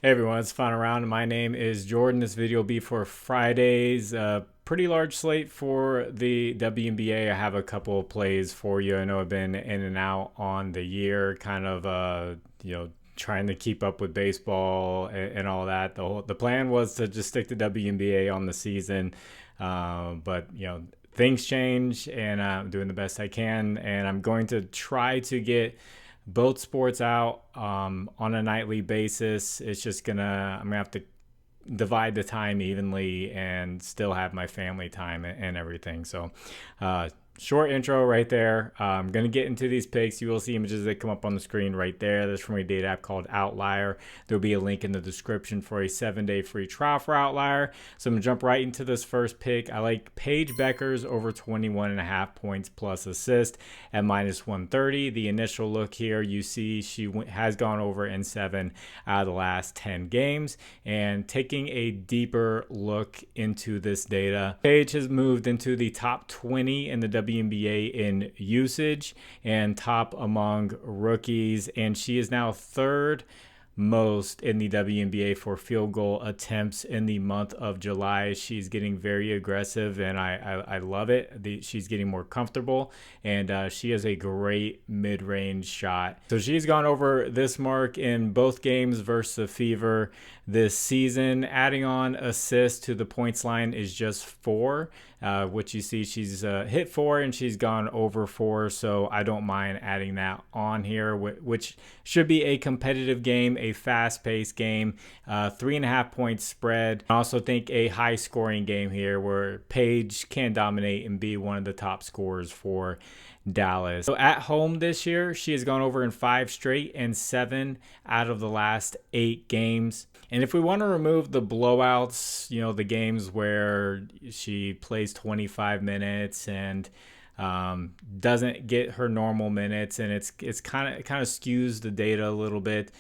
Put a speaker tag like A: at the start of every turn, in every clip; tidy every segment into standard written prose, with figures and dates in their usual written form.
A: Hey everyone, it's Fun Around. My name is Jordan. This video will be for Friday's pretty large slate for the WNBA. I have a couple of plays for you. I know I've been in and out on the year, kind of trying to keep up with baseball and all that. The plan was to just stick to WNBA on the season, but things change, and I'm doing the best I can, and I'm going to try to get both sports out on a nightly basis. I'm gonna have to divide the time evenly and still have my family time and everything. So short intro right there. I'm going to get into these picks. You will see images that come up on the screen right there. That's from a data app called Outlier. There'll be a link in the description for a 7-day free trial for Outlier. So I'm going to jump right into this first pick. I like Paige Becker's over 21.5 points plus assist at minus 130. The initial look here, you see she has gone over in 7 out of the last 10 games. And taking a deeper look into this data, Paige has moved into the top 20 in the WNBA in usage and top among rookies, and she is now third most in the WNBA for field goal attempts in the month of July. She's getting very aggressive, and I love it. She's getting more comfortable, and she has a great mid-range shot. So she's gone over this mark in both games versus the Fever this season. Adding on assists to the points line is just 4, which you see she's hit 4 and she's gone over 4, so I don't mind adding that on here, which should be a competitive game, a fast-paced game, 3.5 point spread. I also think a high-scoring game here where Paige can dominate and be one of the top scorers for Dallas. So at home this year, she has gone over in 5 straight and 7 out of the last 8 games. And if we want to remove the blowouts, the games where she plays 25 minutes and doesn't get her normal minutes, and it kind of skews the data a little bit.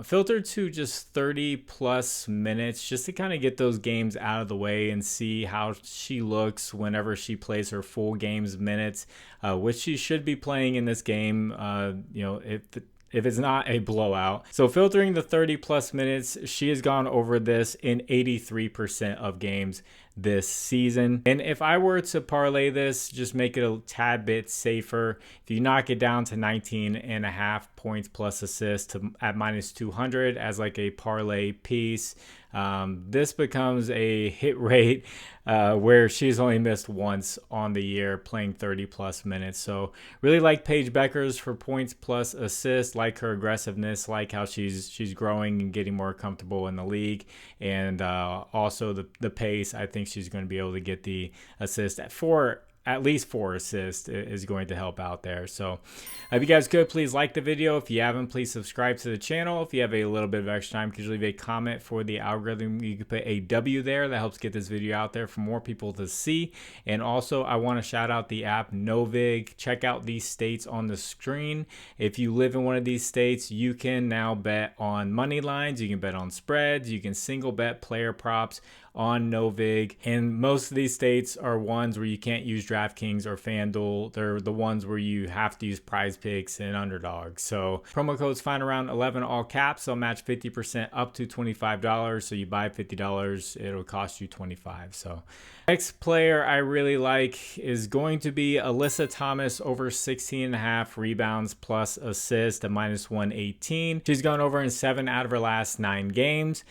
A: Filtered to just 30 plus minutes, just to kind of get those games out of the way and see how she looks whenever she plays her full games minutes, which she should be playing in this game. If it's not a blowout. So filtering the 30 plus minutes, she has gone over this in 83% of games this season. And if I were to parlay this, just make it a tad bit safer, if you knock it down to 19.5 points plus assists at minus 200 as like a parlay piece, this becomes a hit rate where she's only missed once on the year playing 30 plus minutes. So really like Paige Becker's for points plus assists, like her aggressiveness, like how she's growing and getting more comfortable in the league, and also the pace. I think she's going to be able to get the assist at least 4 assists is going to help out there. So if you guys could, please like the video. If you haven't, please subscribe to the channel. If you have a little bit of extra time, could you leave a comment for the algorithm? You could put a W there. That helps get this video out there for more people to see. And also, I want to shout out the app Novig. Check out these states on the screen. If you live in one of these states, you can now bet on money lines. You can bet on spreads. You can single bet player props on Novig. And most of these states are ones where you can't use DraftKings or Fanduel. They're the ones where you have to use Prizepicks and Underdog. So promo code's FINDAROUND11 all caps. They'll match 50% up to $25. So you buy $50, it'll cost you $25. So next player I really like is going to be Alyssa Thomas over 16.5 rebounds plus assist at minus 118. She's gone over in 7 out of her last 9 games.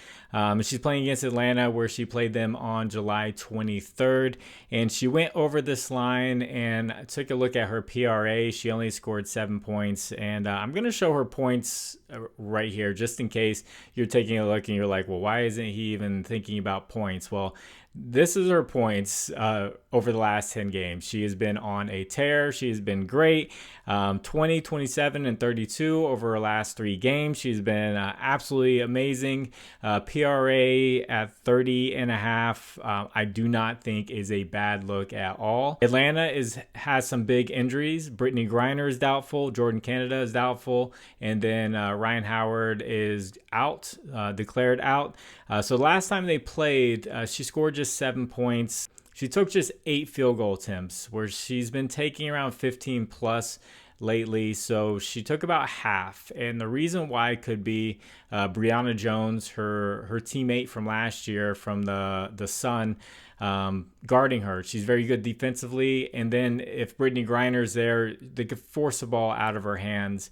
A: She's playing against Atlanta, where she played them on July 23rd, and she went over this line, and I took a look at her PRA. She only scored 7 points, and I'm going to show her points right here just in case you're taking a look and you're like, well, why isn't he even thinking about points? Well, this is her points over the last 10 games. She has been on a tear. She has been great. 20, 27, and 32 over her last 3 games. She's been absolutely amazing. PRA at 30.5, I do not think is a bad look at all. Atlanta has some big injuries. Brittany Griner is doubtful. Jordan Canada is doubtful. And then Ryan Howard is out, declared out. So last time they played, she scored just 7 points. She took just 8 field goal attempts, where she's been taking around 15 plus lately, so she took about half. And the reason why could be Brianna Jones, her teammate from last year from the Sun, guarding her. She's very good defensively, and then if Brittany Griner's there, they could force the ball out of her hands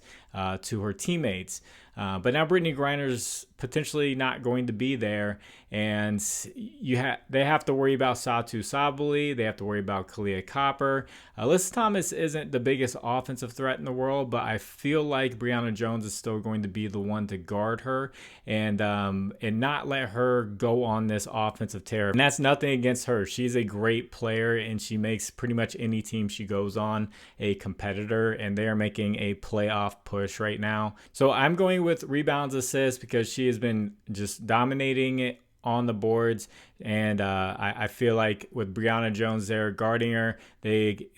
A: to her teammates. But now Brittany Griner's potentially not going to be there, and they have to worry about Satu Sabali. They have to worry about Kalia Copper. Alyssa Thomas isn't the biggest offensive threat in the world, but I feel like Brianna Jones is still going to be the one to guard her and not let her go on this offensive tear. And that's nothing against her. She's a great player, and she makes pretty much any team she goes on a competitor, and they are making a playoff push right now. So I'm going with rebounds, assists, because she has been just dominating it on the boards, and I feel like with Brianna Jones there guarding her, they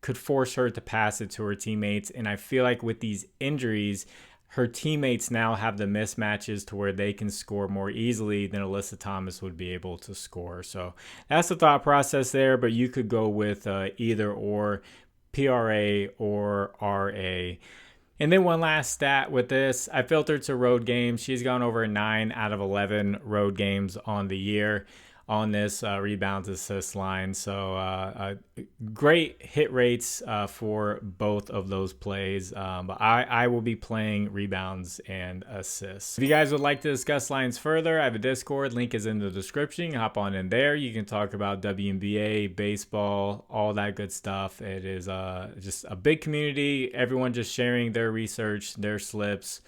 A: could force her to pass it to her teammates. And I feel like with these injuries, her teammates now have the mismatches to where they can score more easily than Alyssa Thomas would be able to score. So that's the thought process there, but you could go with either or, PRA or RA. And then one last stat with this, I filtered to road games. She's gone over 9 out of 11 road games on the year on this rebounds assist line. So great hit rates for both of those plays. But I will be playing rebounds and assists. If you guys would like to discuss lines further, I have a Discord. Link is in the description. Hop on in there. You can talk about WNBA, baseball, all that good stuff. It is just a big community. Everyone just sharing their research, their slips,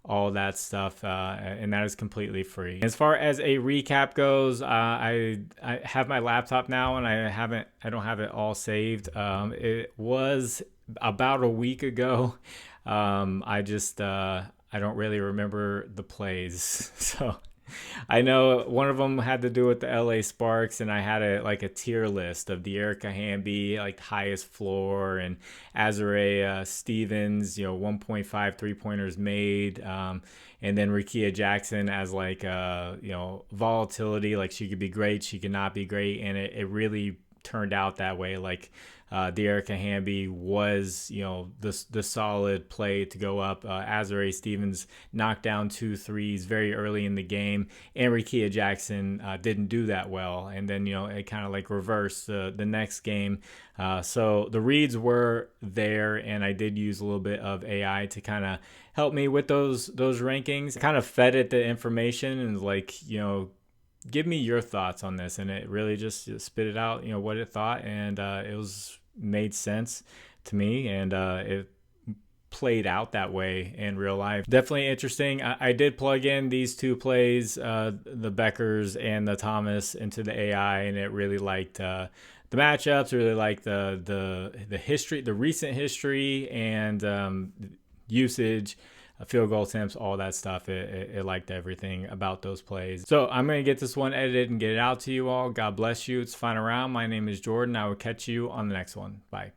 A: all that stuff, and that is completely free. As far as a recap goes, I have my laptop now, and I don't have it all saved. It was about a week ago. I don't really remember the plays, so I know one of them had to do with the LA Sparks, and I had a tier list of the Erica Hamby, like highest floor, and Azarea Stevens, 1.5 3-pointers made, and then Rikia Jackson as volatility, like she could be great, she could not be great, and it really turned out that way. Like the Erica Hamby was, the solid play to go up. Azarea Stevens knocked down 2 threes very early in the game, and Rikia Jackson didn't do that well. And then, it kind of reversed the next game. So the reads were there, and I did use a little bit of AI to kind of help me with those rankings. I kind of fed it the information and give me your thoughts on this, and it really just spit it out, what it thought, and it made sense to me, and it played out that way in real life. Definitely interesting. I did plug in these 2 plays, the Beckers and the Thomas, into the AI, and it really liked the matchups, really liked the history, the recent history, and usage, field goal attempts, all that stuff. It liked everything about those plays. So I'm going to get this one edited and get it out to you all. God bless you. It's fun around. My name is Jordan. I will catch you on the next one. Bye.